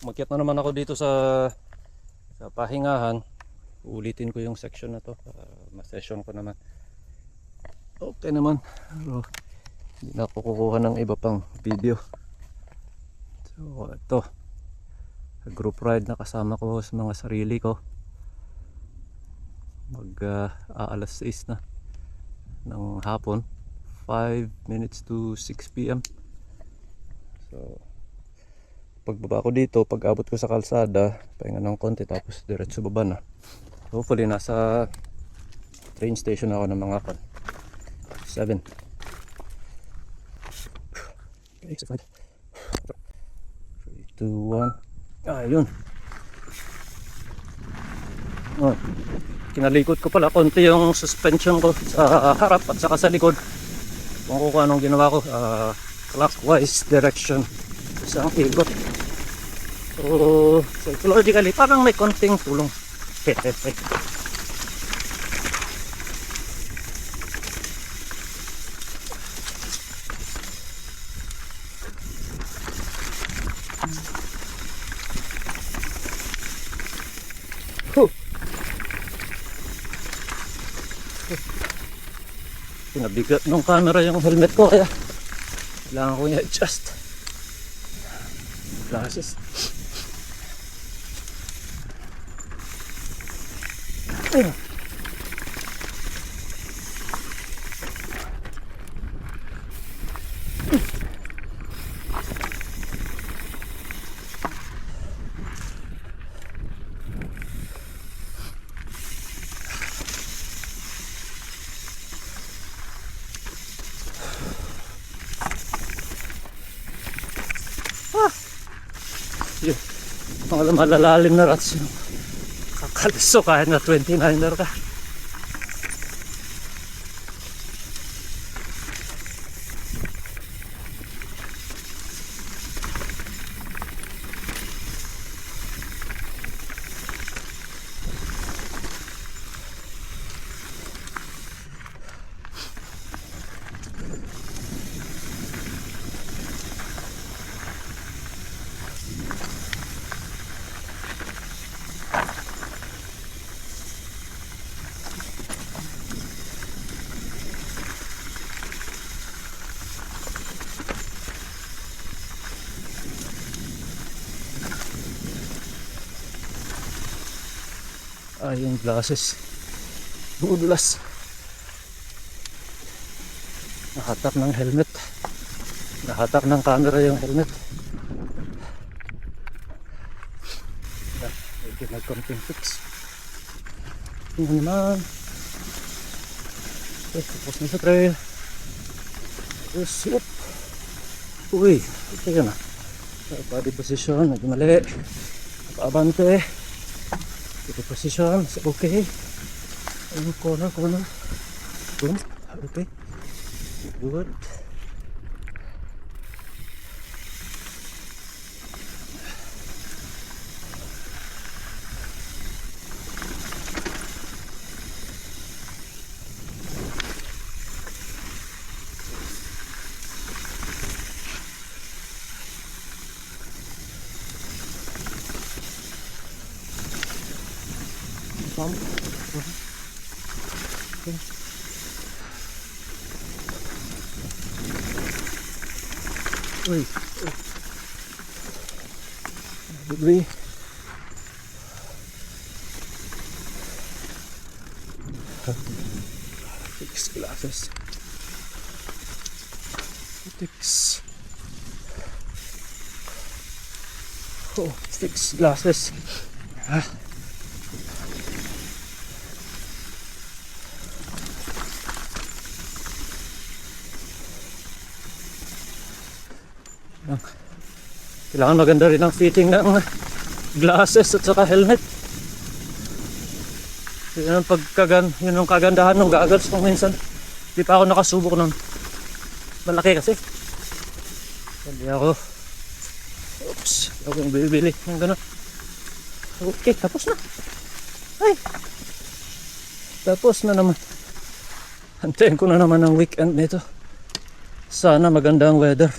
Umakyat na naman ako dito sa pahingahan. Uulitin ko yung section na to. Ma-session ko naman. Okay naman. Pero hindi na ako kukuha ng iba pang video. So ito, group ride na kasama ko sa mga sarili ko. Alas 6 na ng hapon, 5 minutes to 6 PM. So pagbaba ko dito, pag abot ko sa kalsada, pahinga ng konti tapos diretso baba na. Hopefully nasa train station ako ng mga 7. Okay, 3, 2, 1. Ayun. Oh, kinalikot ko pala konti yung suspension ko sa harap at saka sa likod. Kung anong ginawa ko, clockwise direction isang ikot. So psychologically parang may konting tulong. Pinabigat ng camera yung helmet ko kaya kailangan ko i-adjust glasses. Yun, mga malalalim na rats yung kakaliso kahit na 29er ka. Yung glasses budulas, nahatak ng helmet, nahatak ng camera yung helmet. Medyo nag-content fix yun naman. Okay, tapos na sa trail. Tapos uy, ito yun body position, medyo mali, paabante. Ito position, okay. Corner. Boom, okay. Good. Okay. Uy. Degree. Fix glasses. Fix. Oh, fix glasses. Kailangan maganda rin ang fitting ng glasses at saka helmet. Yun ang kagandahan ng goggles kung minsan. Di pa ako nakasubok ng malaki kasi. Hindi ako. Oops, ako yung bibili ng gano'n. Okay, tapos na. Ay, tapos na naman. Antayin ko na naman ang weekend nito. Sana maganda ang weather.